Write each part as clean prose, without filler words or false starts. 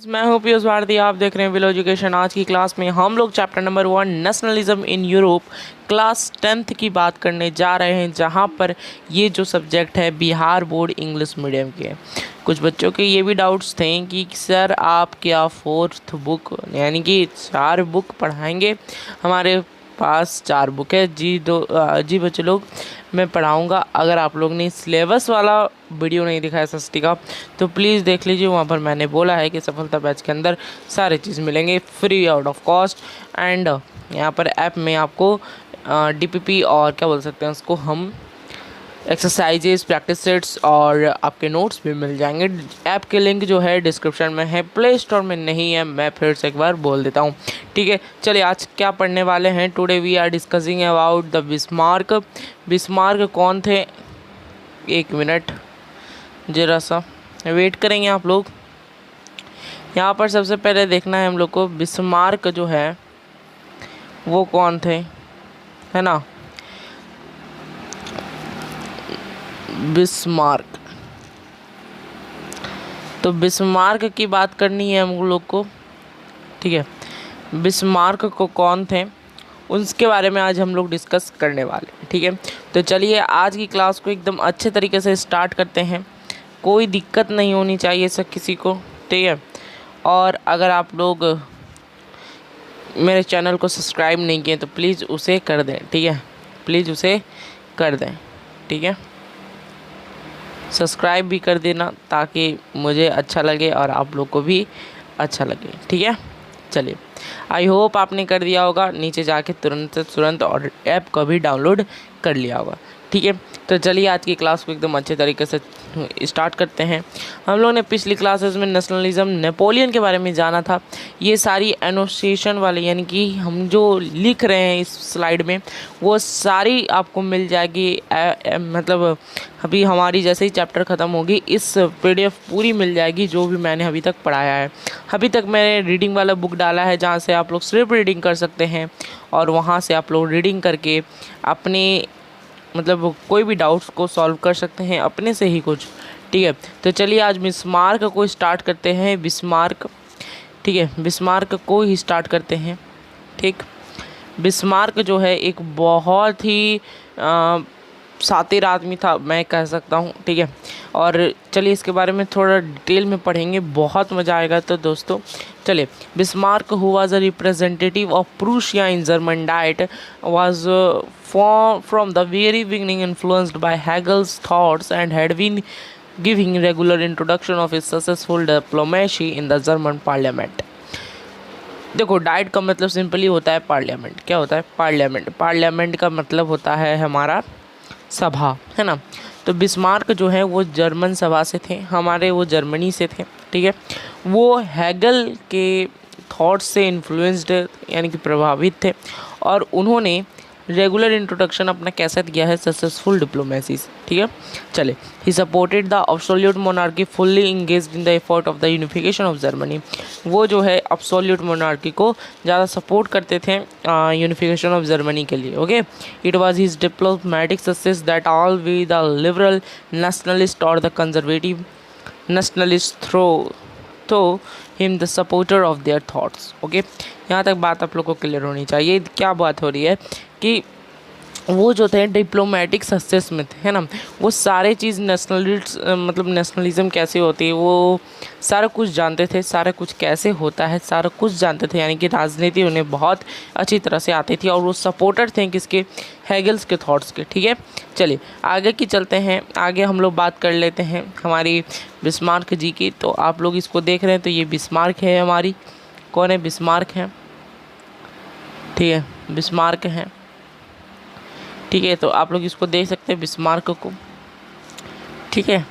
मैं हूं पीयूष भारती। आप देख रहे हैं विलो एजुकेशन। आज की क्लास में हम लोग chapter number 1 nationalism in Europe class 10th की बात करने जा रहे हैं, जहां पर ये जो सब्जेक्ट है बिहार बोर्ड इंग्लिश मीडियम के। कुछ बच्चों के ये भी डाउट्स थे कि सर आप क्या 4th बुक यानी कि 4 बुक पढ़ाएंगे। हमारे पास 4 बुक है जी बच्चे लोग, मैं पढ़ाऊँगा। अगर आप लोग ने सिलेबस वाला वीडियो नहीं दिखा एसएसटी का तो प्लीज़ देख लीजिए। वहाँ पर मैंने बोला है कि सफलता बैच के अंदर सारे चीज़ मिलेंगे free out of cost. And यहाँ पर ऐप में आपको डीपीपी और क्या बोल सकते हैं उसको हम एक्सरसाइजेस, प्रैक्टिस सेट्स और आपके नोट्स भी मिल जाएंगे। ऐप के लिंक जो है डिस्क्रिप्शन में है, प्ले स्टोर में नहीं है। मैं फिर से एक बार बोल देता हूँ, ठीक है। चलिए आज क्या पढ़ने वाले हैं। Today we are discussing about the Bismarck. Bismarck कौन थे? एक मिनट जरा सा वेट करेंगे आप लोग। यहाँ पर सबसे पहले देखना है हम लोग को बिस्मार्क जो है वो कौन थे, है ना। बिस्मार्क, तो बिस्मार्क की बात करनी है हम लोग को, ठीक है। बिस्मार्क को कौन थे उसके बारे में आज हम लोग डिस्कस करने वाले हैं, ठीक है। तो चलिए आज की क्लास को एकदम अच्छे तरीके से स्टार्ट करते हैं। कोई दिक्कत नहीं होनी चाहिए सब किसी को, ठीक है। और अगर आप लोग मेरे चैनल को सब्सक्राइब नहीं किए तो प्लीज़ उसे कर दें, ठीक है। प्लीज़ उसे कर दें, ठीक है। सब्सक्राइब भी कर देना ताकि मुझे अच्छा लगे और आप लोग को भी अच्छा लगे, ठीक है। चलिए, आई होप आपने कर दिया होगा, नीचे जाके तुरंत से तुरंत और ऐप को भी डाउनलोड कर लिया होगा, ठीक है। तो चलिए आज की क्लास को एकदम अच्छे तरीके से स्टार्ट करते हैं। हम लोग ने पिछली क्लासेस में नेशनलिज्म, नेपोलियन के बारे में जाना था। ये सारी एनोसिएशन वाले यानी कि हम जो लिख रहे हैं इस स्लाइड में वो सारी आपको मिल जाएगी। मतलब अभी हमारी जैसे ही चैप्टर ख़त्म होगी इस पीडीएफ पूरी मिल जाएगी जो भी मैंने अभी तक पढ़ाया है। अभी तक मैंने रीडिंग वाला बुक डाला है जहाँ से आप लोग सिर्फ रीडिंग कर सकते हैं और वहाँ से आप लोग रीडिंग करके अपने मतलब कोई भी डाउट्स को सॉल्व कर सकते हैं अपने से ही कुछ, ठीक है। तो चलिए आज बिस्मार्क को स्टार्ट करते हैं। बिस्मार्क, ठीक है, बिस्मार्क को ही स्टार्ट करते हैं, ठीक। बिस्मार्क जो है एक बहुत ही शातिर आदमी था, मैं कह सकता हूँ, ठीक है। और चलिए इसके बारे में थोड़ा डिटेल में पढ़ेंगे, बहुत मज़ा आएगा। तो दोस्तों चलिए, Bismarck who was a representative of Prussia in German diet was from the very beginning influenced by Hegel's thoughts and had been giving regular introduction of his successful diplomacy in the German parliament. देखो, diet का मतलब simply होता है parliament. क्या होता है? Parliament. Parliament का मतलब होता है हमारा सभा, है ना। तो बिस्मार्क जो है वो जर्मन सभा से थे, हमारे वो जर्मनी से थे, ठीक है। वो हैगल के थॉट्स से इन्फ्लुएंस्ड यानी कि प्रभावित थे और उन्होंने रेगुलर इंट्रोडक्शन अपना कैसे दिया है? सक्सेसफुल डिप्लोमेसी, ठीक है। चले, he supported the absolute monarchy, fully engaged in the effort of the unification of Germany. वो जो है अब्सोल्यूट मोनार्की को ज़्यादा सपोर्ट करते थे यूनिफिकेशन ऑफ जर्मनी के लिए, okay. It was his diplomatic success that all we the liberal nationalist और the conservative nationalist throw him the supporter of their thoughts, okay. यहाँ तक बात आप लोग को क्लियर होनी चाहिए। क्या बात हो रही है कि वो जो थे डिप्लोमेटिक सक्सेस में थे, है ना। वो सारे चीज़ नेशनलिस्ट मतलब नेशनलिज्म कैसे होती है वो सारा कुछ जानते थे, सारा कुछ कैसे होता है सारा कुछ जानते थे, यानी कि राजनीति उन्हें बहुत अच्छी तरह से आती थी और वो सपोर्टर थे किसके? हेगल्स के थॉट्स के, ठीक है। चलिए आगे की चलते हैं, आगे हम लोग बात कर लेते हैं हमारी बिस्मार्क जी की। तो आप लोग इसको देख रहे हैं तो ये बिस्मार्क है हमारी। कौन है? बिस्मार्क है, ठीक है, बिस्मार्क है, ठीक है। तो आप लोग इसको देख सकते हैं बिस्मार्क को, ठीक है।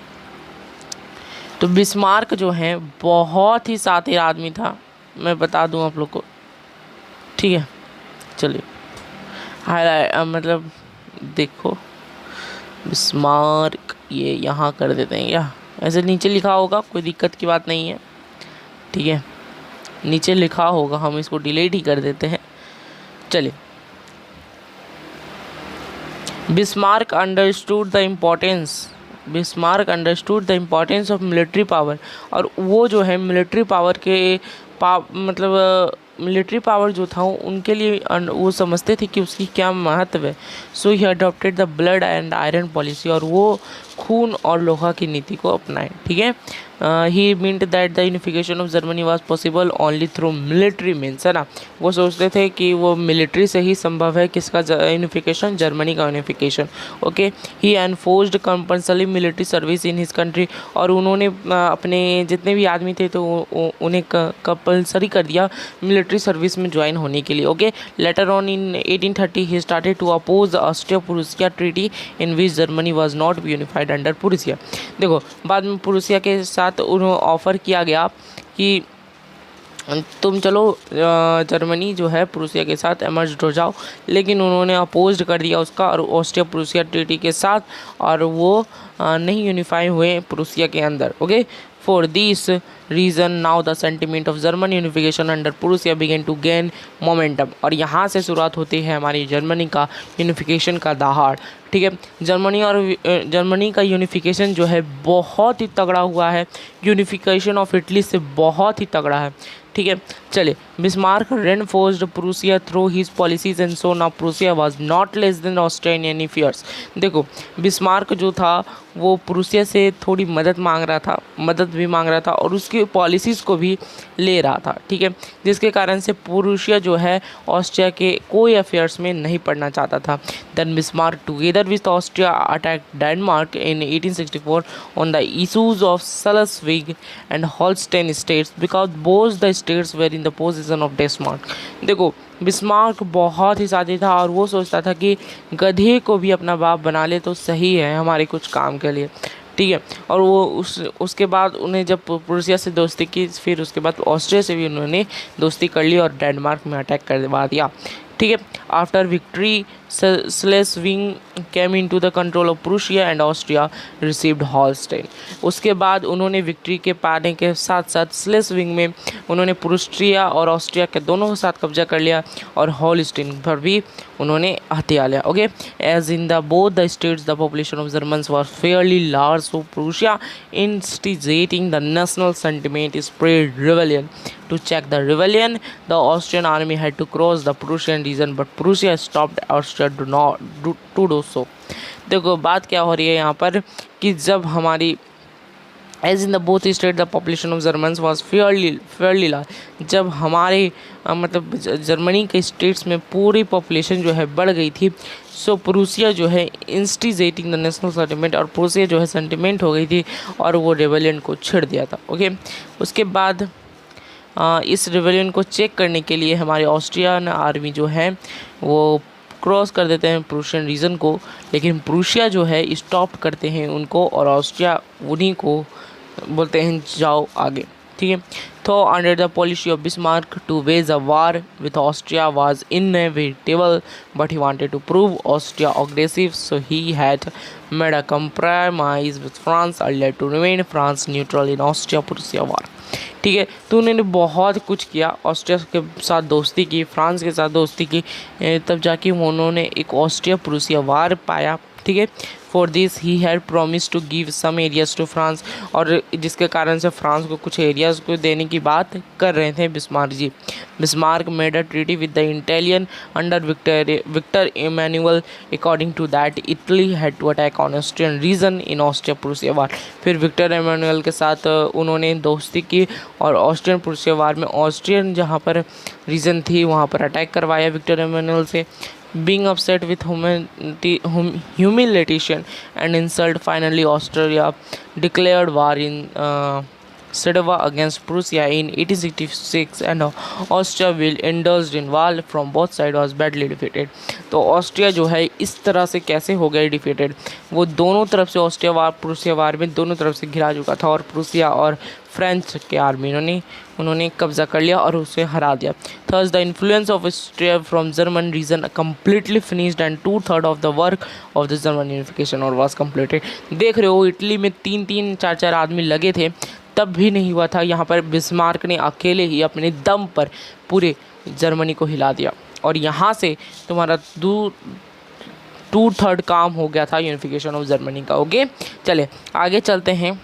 तो बिस्मार्क जो है बहुत ही शातिर आदमी था, मैं बता दूं आप लोग को, ठीक है। चलिए हाईलाइट मतलब देखो बिस्मार्क, ये यहाँ कर देते हैं, या ऐसे नीचे लिखा होगा, कोई दिक्कत की बात नहीं है, ठीक है। नीचे लिखा होगा, हम इसको डिलीट ही कर देते हैं। चलिए, Bismarck understood the importance Bismarck understood the importance of military power, और वो जो है मिलिट्री पावर के मतलब मिलिट्री पावर जो था उनके लिए वो समझते थे कि उसकी क्या महत्व है। So he adopted the blood and iron policy, और वो खून और लोहा की नीति को अपनाए। ठीक है, he meant that the unification of Germany was possible only through military means, है ना। वो सोचते थे कि वो मिलिट्री से ही संभव है किसका यूनिफिकेशन, जर्मनी का unification. Okay, he enforced compulsory military service in his country, और उन्होंने अपने जितने भी आदमी थे तो उन्हें कंपल्सरी कर दिया मिलिट्री सर्विस में ज्वाइन होने के लिए। Okay, later on in 1830 he started to oppose the Austria Prussia treaty in which Germany was not unified under Prussia. देखो, बाद में प्रूसिया के साथ उन्हें ऑफर किया गया कि तुम चलो जर्मनी जो है प्रूसिया के साथ एमर्ज हो जाओ, लेकिन उन्होंने अपोज कर दिया उसका और ऑस्ट्रिया प्रूसिया ट्रीटी के साथ, और वो नहीं यूनिफाई हुए प्रूसिया के अंदर। Okay, for this reason now the sentiment of German unification under Prussia began to gain momentum, और यहाँ से शुरुआत होती है हमारी जर्मनी का यूनिफिकेशन का दहाड़। ठीक है, जर्मनी का यूनिफिकेशन जो है बहुत ही तगड़ा हुआ है, यूनिफिकेशन ऑफ इटली से बहुत ही तगड़ा है। ठीक है, चलिए, Bismarck reinforced Prussia through his policies and so now Prussia was not less than Austria in any fierce. देखो, बिस्मार्क जो था वो प्रूसिया से थोड़ी मदद भी मांग रहा था और उसकी पॉलिसीज़ को भी ले रहा था। ठीक है, जिसके कारण से प्रूसिया जो है ऑस्ट्रिया के कोई अफेयर्स में नहीं पड़ना चाहता था। Then Bismarck together with Austria attack Denmark in 1864 on the issues of Schleswig and Holstein states because both the states were in the position of Bismarck. देखो, बिस्मार्क बहुत ही साथी था और वो सोचता था कि गधे को भी अपना बाप बना ले तो सही है हमारे कुछ काम के लिए। ठीक है, और वो उसके बाद उन्हें जब प्रूसिया से दोस्ती की, फिर उसके बाद ऑस्ट्रिया से भी उन्होंने दोस्ती कर ली और डेनमार्क में अटैक करवा दिया। ठीक है, after victory Schleswig came into the control of Prussia and Austria received Holstein. उसके बाद उन्होंने विक्ट्री के पाने के साथ साथ स्लेस्विग में उन्होंने प्रूसिया और ऑस्ट्रिया के दोनों के साथ कब्जा कर लिया और हॉलस्टेन पर भी उन्होंने हथिया लिया। Okay, as in the both the states the population of Germans was fairly large, so Prussia instigating the national sentiment spread rebellion. To check the rebellion, the Austrian army had to cross the Prussian region, but Prussia stopped Austria to do so. देखो, बात क्या हो रही है यहाँ पर कि जब हमारी as in the both state the population of Germans was fairly large, जब हमारे मतलब जर्मनी के स्टेट्स में पूरी पॉपुलेशन जो है बढ़ गई थी, सो प्रूसिया जो है इंस्टिगेटिंग द नेशनल सेंटिमेंट, और प्रूसिया जो है सेंटिमेंट हो गई थी और वो रेबेलियन को छेड़ दिया था। ओके, उसके बाद इस रेबेलियन को चेक करने के लिए हमारी ऑस्ट्रियन आर्मी जो है वो क्रॉस कर देते हैं प्रूशियन रीजन को, लेकिन प्रूसिया जो है स्टॉप करते हैं उनको और ऑस्ट्रिया उन्हीं को बोलते हैं जाओ आगे। ठीक है, तो under the policy of Bismarck to wage a war with Austria was inevitable, but he wanted to prove Austria aggressive, so he had made a compromise with France earlier to remain France neutral in Austria Prussia war. ठीक है, तो उन्होंने बहुत कुछ किया, Austria के साथ दोस्ती की, फ्रांस के साथ दोस्ती की, तब जाके उन्होंने एक ऑस्ट्रिया प्रूसिया वार पाया। ठीक है, for this he had promise to give some areas to France, और जिसके कारण से फ्रांस को कुछ एरियाज़ को देने की बात कर रहे थे Bismarck ji. Bismarck made a treaty with the Italian under Victor Emmanuel, according to that Italy had to attack on Austrian region in Austria Prussia war. फिर विक्टर इमैनुअल के साथ उन्होंने दोस्ती की और ऑस्ट्रियन प्रूसिया वार में ऑस्ट्रियन जहाँ पर रीजन थी वहाँ पर अटैक करवाया विक्टर इमैनुअल से। Being upset with humiliation and insult, finally Austria declared war in Sedova against Prussia in 1866, and Austria will indulged in war from both sides was badly defeated. तो Austria जो है इस तरह से कैसे हो गया डिफीटेड, वो दोनों तरफ से ऑस्ट्रिया वार प्रूसिया वार में दोनों तरफ से घिरा चुका था और प्रूसिया और फ्रेंच के आर्मी उन्होंने कब्जा कर लिया और उसे हरा दिया। Thus the influence of Austria from German region completely finished and 2/3 of the work of the German unification और वाज कम्प्लीटेड। देख रहे हो, इटली में 3-3, 4-4 आदमी लगे थे तब भी नहीं हुआ था। यहाँ पर बिस्मार्क ने अकेले ही अपने दम पर पूरे जर्मनी को हिला दिया और यहाँ से तुम्हारा 2/3 काम हो गया था यूनिफिकेशन ऑफ जर्मनी का। ओके, चले आगे चलते हैं।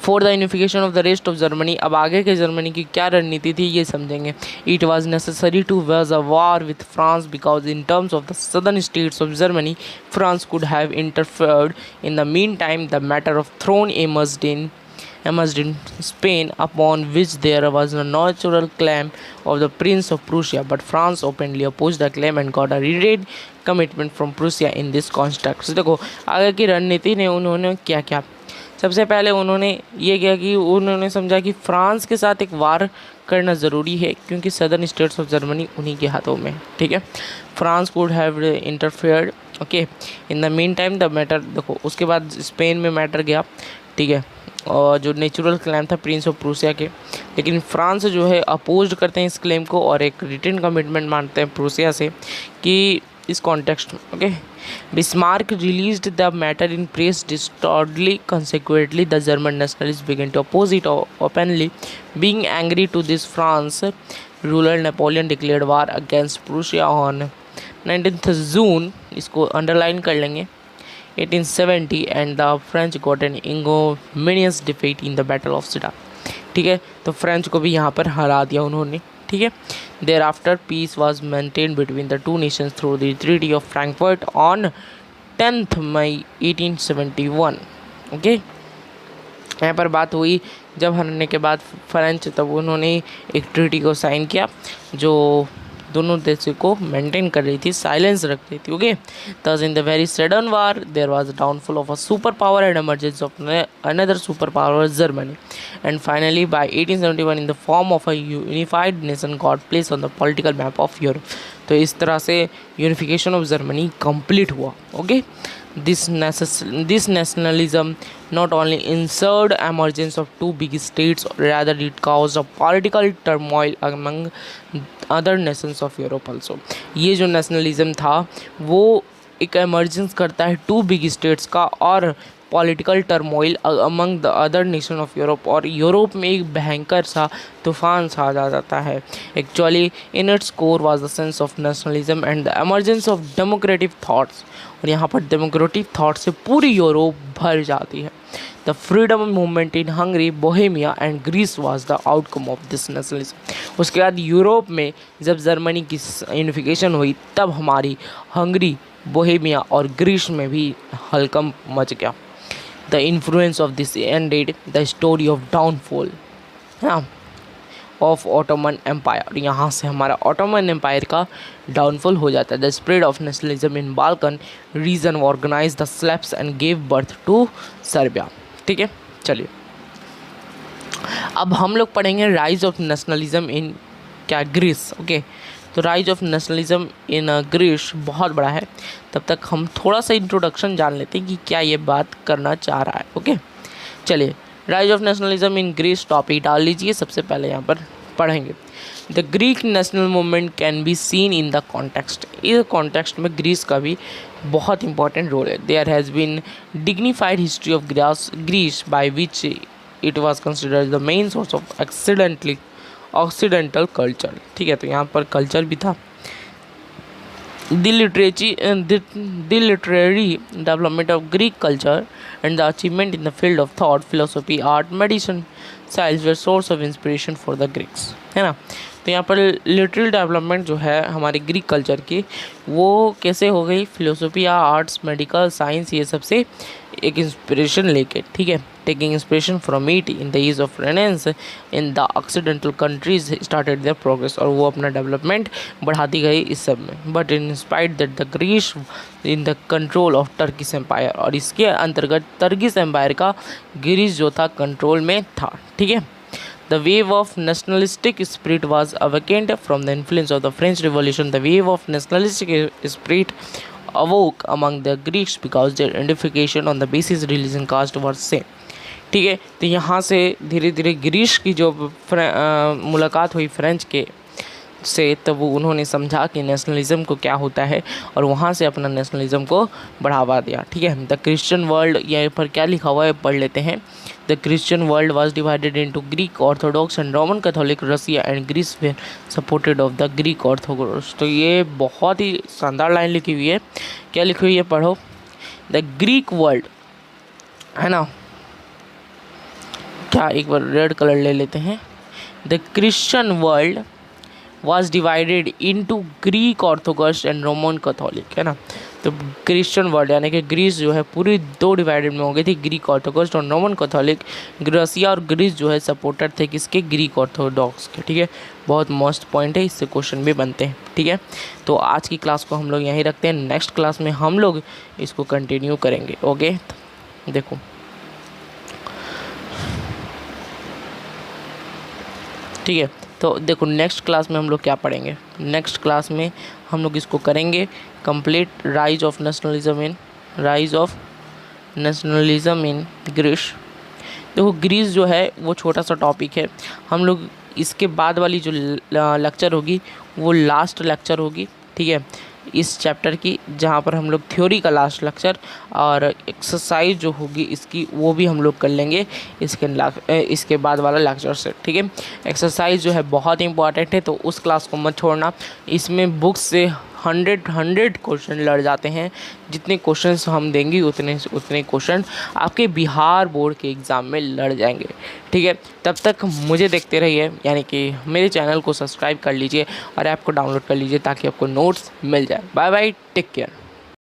For the unification of the rest of Germany, अब आगे के जर्मनी की क्या रणनीति थी ये समझेंगे। It was necessary to wage a war with France because in terms of the southern states of Germany France could have interfered. In the mean time the matter of throne emerged in Spain, upon which there was a natural claim of the Prince of Prussia, but France openly opposed the claim and got a immediate commitment from Prussia in this context। देखो आगे की रणनीति ने उन्होंने क्या क्या, सबसे पहले उन्होंने ये किया कि उन्होंने समझा कि फ्रांस के साथ एक वार करना ज़रूरी है क्योंकि सदर्न स्टेट्स ऑफ जर्मनी उन्हीं के हाथों में। ठीक है, France could have interfered. Okay, in the mean time the matter, देखो उसके बाद स्पेन में मैटर गया। ठीक है, और जो नेचुरल क्लेम था प्रिंस ऑफ प्रूसिया के, लेकिन फ्रांस जो है अपोज करते हैं इस क्लेम को और एक रिटन कमिटमेंट मानते हैं प्रूसिया से कि इस कॉन्टेक्स्ट में। Okay, Bismarck released the matter in press distortedly, consequently the German nationalists began to oppose it openly. Being angry to this, France ruler Napoleon declared war against Prussia on 19th June, इसको underline कर लेंगे, 1870, and the French got an ignominious defeat in the Battle of Sedan। ठीक है, तो French को भी यहाँ पर हरा दिया उन्होंने। ठीक है, thereafter peace was maintain between the two nations through the treaty of Frankfurt on 10 May 1871। Okay, यहाँ पर बात हुई जब हरने के बाद फ्रेंच, तब उन्होंने एक ट्रीटी को साइन किया जो दोनों देशों को मेंटेन कर रही थी, साइलेंस रख रही थी। Okay, thus in the very sudden war there was a downfall of a superpower and emergence of another superpower, Germany, and finally by 1871 in the form of a unified nation got placed on the political map of Europe। तो इस तरह से unification of Germany complete हुआ। Okay, this nationalism not only ensured emergence of two big states, rather it caused a political turmoil among other nations of Europe also। ये जो nationalism था वो एक एमर्जेंस करता है टू बिग स्टेट्स का और political turmoil among the other nation of Europe, और यूरोप में एक भयंकर सा तूफान सा आ जाता है। Actually in its core was the sense of nationalism and the emergence of democratic thoughts, और यहाँ पर डेमोक्रेटिक थॉट से पूरी यूरोप भर जाती है। The freedom movement in Hungary, Bohemia and Greece was the outcome of this nationalism. उसके बाद यूरोप में जब जर्मनी की यूनिफिकेशन हुई तब हमारी हंगरी, बोहेमिया और ग्रीस में भी हलकम मच गया। The influence of this ended the story of downfall of Ottoman empire. यहाँ से हमारा ऑटोमन एम्पायर का डाउनफॉल हो जाता है। The spread of nationalism in Balkan region organize the Slavs and gave birth to Serbia. ठीक है, चलिए अब हम लोग पढ़ेंगे राइज ऑफ नेशनलिज्म इन क्या ग्रीस। ओके, तो rise of nationalism in Greece बहुत बड़ा है, तब तक हम थोड़ा सा इंट्रोडक्शन जान लेते हैं कि क्या ये बात करना चाह रहा है। ओके, चलिए rise of nationalism in Greece topic डाल लीजिए। सबसे पहले यहाँ पर पढ़ेंगे the Greek national movement can be seen in the context. इस कॉन्टेक्स्ट में ग्रीस का भी बहुत इंपॉर्टेंट रोल है। There has been dignified history of Greece by which it was considered the main source of occidental culture. ठीक है, तो यहाँ पर कल्चर भी था। The literary development of Greek culture and the achievement in the field of thought, philosophy, art, medicine, science were source of inspiration for the Greeks, है ना। तो यहाँ पर लिटरेरी डेवलपमेंट जो है हमारे ग्रीक कल्चर की वो कैसे हो गई, फिलोसफी या आर्ट्स, मेडिकल, साइंस, ये सबसे एक इंस्पिरेशन लेके। ठीक है, taking inspiration from it in the age of renaissance in the occidental countries started their progress, और वो अपना डेवलपमेंट बढ़ाती गई इस सब में। But in spite that the Greece in the control of Turkish empire, और इसके अंतर्गत टर्किश एम्पायर का ग्रीस जो था कंट्रोल में था। ठीक है, the wave of nationalistic spirit was awakened from the influence of the French Revolution। The wave of nationalistic spirit awoke among the Greeks because their identification on the basis of religion, caste was same। ठीक है, तो यहाँ से धीरे धीरे Greece की जो मुलाकात हुई फ्रेंच के, से, तब वो उन्होंने समझा कि नेशनलिज्म को क्या होता है और वहाँ से अपना नेशनलिज्म को बढ़ावा दिया। ठीक है, द क्रिश्चियन वर्ल्ड, यहाँ पर क्या लिखा हुआ है पढ़ लेते हैं। The Christian world was divided into Greek orthodox and Roman Catholic. Russia and Greece were supported of the Greek orthodox. तो ये बहुत ही शानदार लाइन लिखी हुई है। क्या लिखी हुई है पढ़ो। द ग्रीक वर्ल्ड, है ना, क्या एक बार रेड कलर ले लेते हैं। The Christian world was divided into Greek orthodox and Roman Catholic, है ना। तो क्रिश्चियन वर्ल्ड यानी कि ग्रीस जो है पूरी दो डिवाइडेड में हो गई थी, ग्रीक ऑर्थोडॉक्स और रोमन कैथोलिक। रसिया और ग्रीस जो है सपोर्टर थे किसके, ग्रीक ऑर्थोडॉक्स के। ठीक है, बहुत मस्त पॉइंट है, इससे क्वेश्चन भी बनते हैं। ठीक है, तो आज की क्लास को हम लोग यहीं रखते हैं, नेक्स्ट क्लास में हम लोग इसको कंटिन्यू करेंगे। ओके, देखो ठीक है, तो देखो नेक्स्ट क्लास में हम लोग क्या पढ़ेंगे। नेक्स्ट क्लास में हम लोग इसको करेंगे complete, rise of nationalism in Greece. देखो ग्रीस जो है वो छोटा सा टॉपिक है, हम लोग इसके बाद वाली जो लेक्चर होगी वो लास्ट लेक्चर होगी। ठीक है, इस चैप्टर की, जहाँ पर हम लोग थ्योरी का लास्ट लेक्चर और एक्सरसाइज जो होगी इसकी वो भी हम लोग कर लेंगे इसके बाद वाला लेक्चर से। ठीक है, एक्सरसाइज जो है बहुत इंपॉर्टेंट है, तो उस क्लास को मत छोड़ना। इसमें बुक्स से 100 क्वेश्चन लड़ जाते हैं। जितने क्वेश्चंस हम देंगे उतने क्वेश्चन आपके बिहार बोर्ड के एग्ज़ाम में लड़ जाएंगे। ठीक है, तब तक मुझे देखते रहिए, यानी कि मेरे चैनल को सब्सक्राइब कर लीजिए और ऐप को डाउनलोड कर लीजिए ताकि आपको नोट्स मिल जाए। Bye bye, take care.